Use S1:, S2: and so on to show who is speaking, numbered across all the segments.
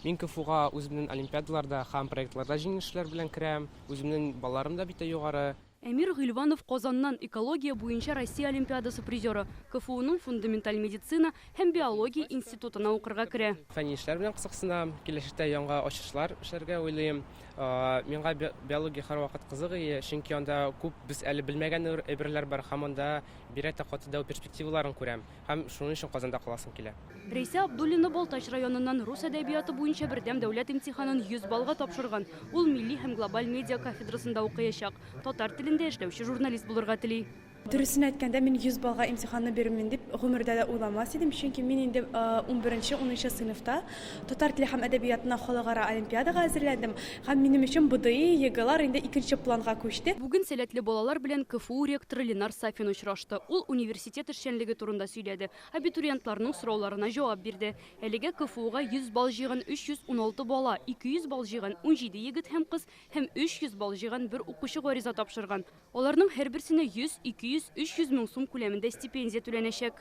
S1: Мин КФУга үземнең олимпиадаларда һәм проектларда җиңүчеләр белән керәм. Үземнең балларым да бит югары.
S2: Эмир Гыйльванов Казаннан экология буенча Россия олимпиадасы призеры, КФУның фундаменталь медицина һәм биология институтына укырга керә.
S1: Фәнни эшләр белән кызыксынам, киләчәктә яңа ачышлар эшләргә уйлыйм. Миңа биология һәрвакыт кызык, чөнки анда күп без әле белмәгән әйберләр бар, һәм анда бирәтә катыда перспективаларын күрәм. Һәм шуның өчен Казанда каласым килә.
S2: Рәйсә Абдуллина Балтач районыннан рус әдәбияты буенча бердәм дәүләт имтиханын 100 баллга тапшырган. Ул милли һәм глобаль медиа кафедрасында укыячак. Татар телендә эшләүче журналист булырга тели.
S3: Дөресен әйткәндә, мин 100 балга имтиханны бирермен дип гомердә дә уйламас идем, чөнки мин инде 11-10 сыйныфта татар теле һәм әдәбиятына халыкара олимпиадага әзерләндем. Һәм минем өчен БДИ, ЕГЭлар инде икенче планга күчте.
S2: Бүген сәләтле балалар белән КФУ ректоры Ленар Сафин очрашты. Ул университет эшчәнлеге турында сөйләде. Абитуриентларның сорауларына җавап бирде. Әлегә КФУга 100 балл җыйган 316 бала, 200 балл җыйган 17 егет һәм кыз һәм 300 балл җыйган бер укучы гариза тапшырган. Аларның һәрберсенә 100, 200-300 мең сум күләмендә стипендия түләнәчәк.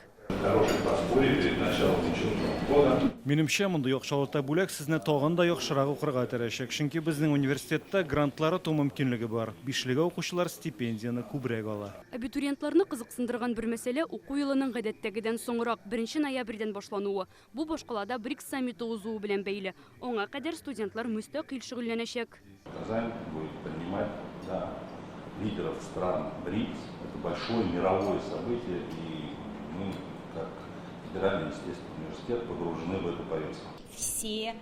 S4: Минемчә, монда яхшылыкта бүләк сезне тагын да яхшырак укырга тырышачак, чөнки безнең университетта грантлары туу мөмкинлеге бар. Бишлегә укучылар стипендияны күбрәк ала.
S2: Абитуриентларны кызыксындырган бер мәсьәлә уку елының гадәттәгедән соңрак 1 ноябрьдән башлануы. Бу башкалада БРИКС саммиты узуы белән бәйле. Аңа кадәр студентлар мөстәкыйль шөгыльләнәчәк.
S5: Казань будет принимать лидеров стран БРИКС. Это большое мировое событие, и мы, как Федеральный естественный университет, погружены в эту повестку.
S6: Все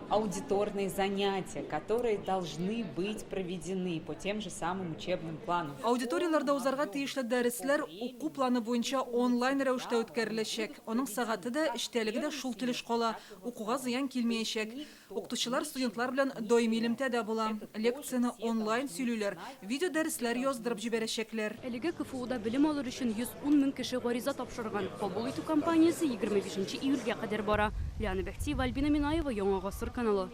S6: аудиторные занятия, которые должны быть проведены по тем же самым учебным планам.
S7: Аудиторияларда узарга тиешле дәресләр уку планы буенча онлайн рәвештә үткәреләчәк. Аның сәгате дә, эштәлеге дә шул телеш кала. Укуга зыян килмәячәк. Укытучылар студентлар белән даими элемтәдә була. Лекцияны онлайн сөйлүләр, видео дәресләр яздырып җибәрәчәкләр.
S2: Әлегә КФУда белем алыр өчен 110 мең кеше гариза тапшырган. Кабул итү кампаниясе 25 июльгә кадәр бара. Лиана Бәхтиева, Альбина Минаева, Яңа гасыр каналы.